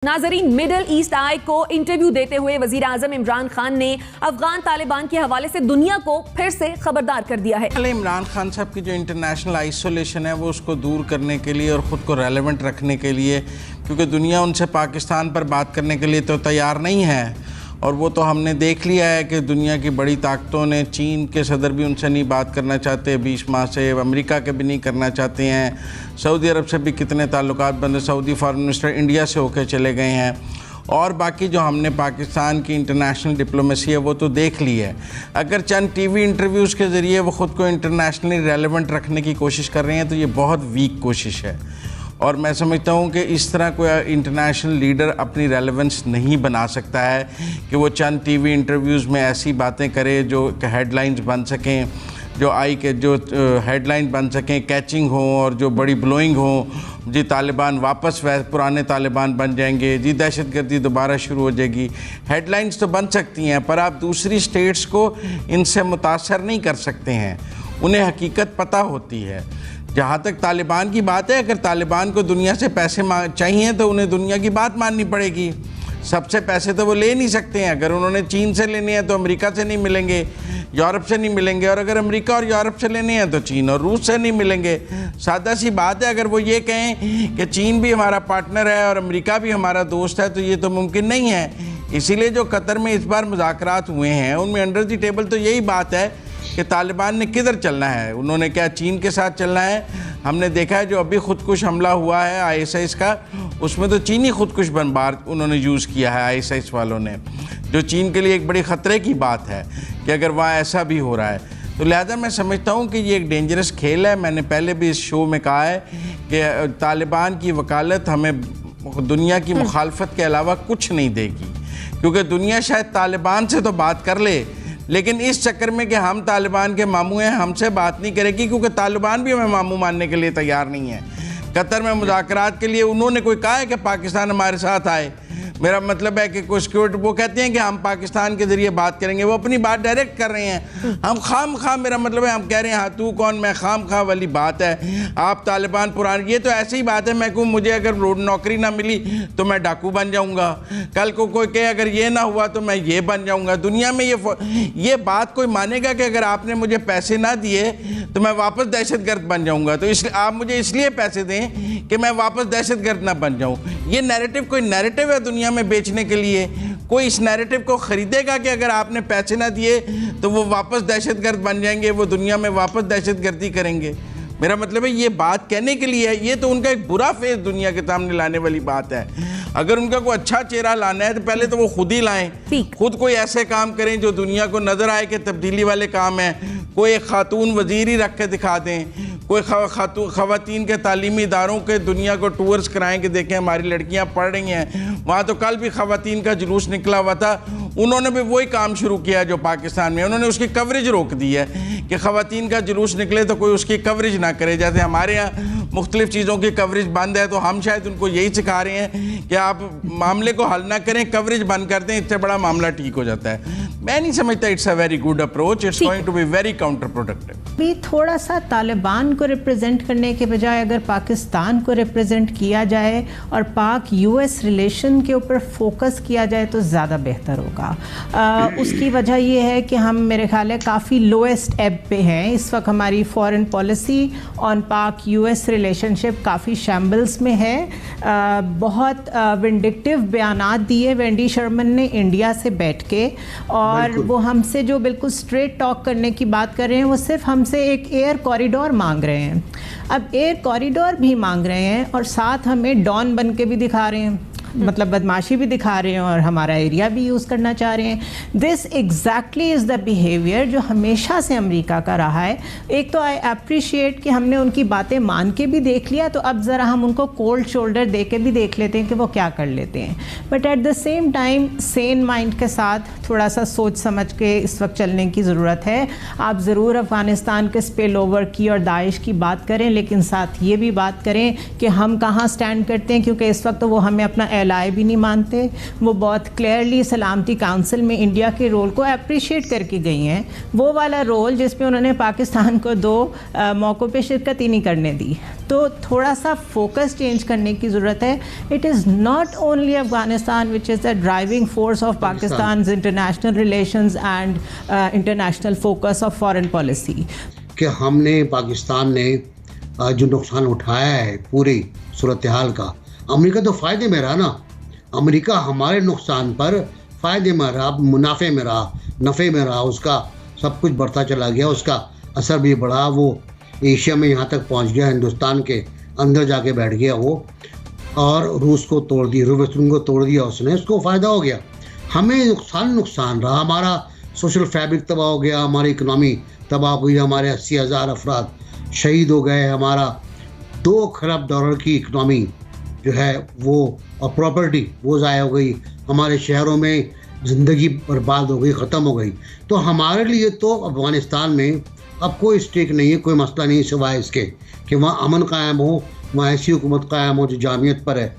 नाजरीन, middle east आई को interview देते हुए वजीर आजम इमरान खान ने अफगान तालिबान के हवाले से दुनिया को फिर से खबरदार कर दिया है। इमरान खान साहब की जो इंटरनेशनल आइसोलेशन है वो उसको दूर करने के लिए और ख़ुद को रेलेवेंट रखने के लिए, क्योंकि दुनिया उनसे पाकिस्तान पर बात करने के लिए तो तैयार नहीं है। और वो तो हमने देख लिया है कि दुनिया की बड़ी ताकतों ने, चीन के सदर भी उनसे नहीं बात करना चाहते 20 माह से, अमेरिका के भी नहीं करना चाहते हैं, सऊदी अरब से भी कितने ताल्लुकात बंद है, सऊदी फॉरेन मिनिस्टर इंडिया से होकर चले गए हैं। और बाकी जो हमने पाकिस्तान की इंटरनेशनल डिप्लोमेसी है वो तो देख ली है। अगर चंद टीवी इंटरव्यूज़ के ज़रिए वो ख़ुद को इंटरनेशनली रेलेवेंट रखने की कोशिश कर रहे हैं तो ये बहुत वीक कोशिश है। और मैं समझता हूँ कि इस तरह कोई इंटरनेशनल लीडर अपनी रेलेवेंस नहीं बना सकता है कि वो चंद टीवी इंटरव्यूज़ में ऐसी बातें करे जो हेडलाइंस बन सकें, जो हेडलाइन बन सकें, कैचिंग हो और जो बड़ी ब्लोइंग हो। जी तालिबान वापस पुराने तालिबान बन जाएंगे, जी दहशतगर्दी दोबारा शुरू हो जाएगी। हेडलाइंस तो बन सकती हैं पर आप दूसरी स्टेट्स को इनसे मुतासर नहीं कर सकते हैं। उन्हें हकीकत पता होती है। जहाँ तक तालिबान की बात है, अगर तालिबान को दुनिया से पैसे चाहिए तो उन्हें दुनिया की बात माननी पड़ेगी। सबसे पैसे तो वो ले नहीं सकते हैं। अगर उन्होंने चीन से लेने हैं तो अमेरिका से नहीं मिलेंगे, यूरोप से नहीं मिलेंगे, और अगर अमेरिका और यूरोप से लेने हैं तो चीन और रूस से नहीं मिलेंगे। सादा सी बात है। अगर वो ये कहें कि चीन भी हमारा पार्टनर है और अमेरिका भी हमारा दोस्त है तो ये तो मुमकिन नहीं है। इसीलिए जो कतर में इस बार मुज़ाकरात हुए हैं उनमें अंडर द टेबल तो यही बात है कि तालिबान ने किधर चलना है। उन्होंने क्या चीन के साथ चलना है? हमने देखा है जो अभी खुदकुश हमला हुआ है ISIS का, उसमें तो चीनी खुदकुश बमबार उन्होंने यूज़ किया है ISIS वालों ने, जो चीन के लिए एक बड़ी ख़तरे की बात है कि अगर वहाँ ऐसा भी हो रहा है। तो लिहाजा मैं समझता हूँ कि ये एक डेंजरस खेल है। मैंने पहले भी इस शो में कहा है कि तालिबान की वकालत हमें दुनिया की मुखालफत के अलावा कुछ नहीं देगी, क्योंकि दुनिया शायद तालिबान से तो बात कर ले लेकिन इस चक्कर में कि हम तालिबान के मामू हैं हमसे बात नहीं करेगी, क्योंकि तालिबान भी हमें मामू मानने के लिए तैयार नहीं है। कतर में मुज़ाकरात के लिए उन्होंने कोई कहा है कि पाकिस्तान हमारे साथ आए? मेरा मतलब है कि कुछ सिक्योरिटी वो कहते हैं कि हम पाकिस्तान के ज़रिए बात करेंगे, वो अपनी बात डायरेक्ट कर रहे हैं। हम खाम खा, मेरा मतलब है हम कह रहे हैं हाँ तू कौन मैं खाम खा वाली बात है। आप तालिबान पुराने, ये तो ऐसी ही बात है। मैं कहूँ मुझे अगर नौकरी ना मिली तो मैं डाकू बन जाऊँगा, कल को कोई कहे अगर ये ना हुआ तो मैं ये बन जाऊँगा। दुनिया में ये बात कोई मानेगा कि अगर आपने मुझे पैसे ना दिए तो मैं वापस दहशतगर्द बन जाऊँगा, तो इसलिए आप मुझे इसलिए पैसे दें कि मैं वापस दहशतगर्द ना बन जाऊँ। ये नैरेटिव कोई नैरेटिव है दुनिया में बेचने के लिए? कोई इस नैरेटिव को ख़रीदेगा कि अगर आपने पैसे ना दिए तो वो वापस दहशतगर्द बन जाएंगे, वो दुनिया में वापस दहशतगर्दी करेंगे? मेरा मतलब है ये बात कहने के लिए है। ये तो उनका एक बुरा फेस दुनिया के सामने लाने वाली बात है। अगर उनका कोई अच्छा चेहरा लाना है तो पहले तो वो खुद ही लाएं, खुद कोई ऐसे काम करें जो दुनिया को नज़र आए कि तब्दीली वाले काम हैं। कोई एक खातून वज़ीर ही रख के दिखा दें, कोई ख़वातीन के तालीमी इदारों के दुनिया को टूर्स कराएं कि देखें हमारी लड़कियां पढ़ रही हैं। वहाँ तो कल भी ख़वातीन का जुलूस निकला हुआ था, उन्होंने भी वही काम शुरू किया जो पाकिस्तान में। उन्होंने उसकी कवरेज रोक दी है कि ख़वातीन का जुलूस निकले तो कोई उसकी कवरेज ना करे। जैसे हमारे यहाँ मुख्तलिफ़ चीज़ों की कवरेज बंद है तो हम शायद उनको यही सिखा रहे हैं कि आप मामले को हल ना करें, कवरेज बंद कर दें, इससे बड़ा मामला ठीक हो जाता है। मैं नहीं समझता it's a very good approach, it's going to be very counterproductive. भी थोड़ा सा तालिबान को रिप्रेजेंट करने के बजाय अगर पाकिस्तान को रिप्रेजेंट किया जाए और पाक US रिलेशन के ऊपर फोकस किया जाए तो ज़्यादा बेहतर होगा। उसकी वजह ये है कि हम मेरे ख्याल है काफ़ी लोएस्ट एब पे हैं इस वक्त। हमारी फॉरेन पॉलिसी ऑन पाक US रिलेशनशिप काफ़ी शैम्बल्स में है। बहुत विंडिक्टिव बयानात दिए वेंडी शर्मन ने इंडिया से बैठ के, और वो हमसे जो बिल्कुल स्ट्रेट टॉक करने की बात कर रहे हैं, वो सिर्फ हमसे एक एयर कॉरिडोर मांग रहे हैं। अब एयर कॉरिडोर भी मांग रहे हैं और साथ हमें डॉन बन के भी दिखा रहे हैं, मतलब बदमाशी भी दिखा रहे हैं और हमारा एरिया भी यूज़ करना चाह रहे हैं। This exactly is the behaviour जो हमेशा से अमेरिका का रहा है। एक तो आई अप्रिशिएट कि हमने उनकी बातें मान के भी देख लिया, तो अब ज़रा हम उनको कोल्ड शोल्डर दे के भी देख लेते हैं कि वो क्या कर लेते हैं। But at the same time Sen mind के साथ थोड़ा सा सोच समझ के इस वक्त चलने की ज़रूरत है। आप ज़रूर अफ़गानिस्तान के स्पिल ओवर की और दाइश की बात करें, लेकिन साथ ये भी बात करें कि हम कहाँ स्टैंड करते हैं, क्योंकि इस वक्त तो वो हमें अपना एलाई भी नहीं मानते। वो बहुत क्लियरली सलामती काउंसिल में इंडिया के रोल को अप्रिशिएट करके गई हैं, वो वाला रोल जिसमें उन्होंने पाकिस्तान को 2 मौक़ों पे शिरकत ही नहीं करने दी। तो थोड़ा सा फोकस चेंज करने की ज़रूरत है। It is not only Afghanistan which is the driving force of Pakistan international relations and international focus of foreign policy. कि हमने पाकिस्तान ने जो नुकसान उठाया है पूरी सूरत हाल का, अमेरिका तो फ़ायदे में रहा ना। अमेरिका हमारे नुकसान पर फ़ायदे में रहा, मुनाफे में रहा, नफ़े में रहा, उसका सब कुछ बढ़ता चला गया, उसका असर भी बढ़ा। वो एशिया में यहाँ तक पहुँच गया, हिंदुस्तान के अंदर जाके बैठ गया वो, और रूस को तोड़ दिया, रूस को तोड़ दिया उसने, उसको फ़ायदा हो गया। हमें नुकसान रहा, हमारा सोशल फैब्रिक तबाह हो गया, हमारी इकनॉमी तबाह हो गई, हमारे 80,000 अफराद शहीद हो गए, हमारा 2 खरब डॉलर की इकनॉमी जो है वो और प्रॉपर्टी वो ज़ाया हो गई, हमारे शहरों में ज़िंदगी बर्बाद हो गई, ख़त्म हो गई। तो हमारे लिए तो अफ़गानिस्तान में अब कोई स्टेक नहीं है, कोई मसला नहीं सिवाय इसके कि वहाँ अमन कायम हो, वहाँ ऐसी हुकूमत कायम हो जो जामियत पर है।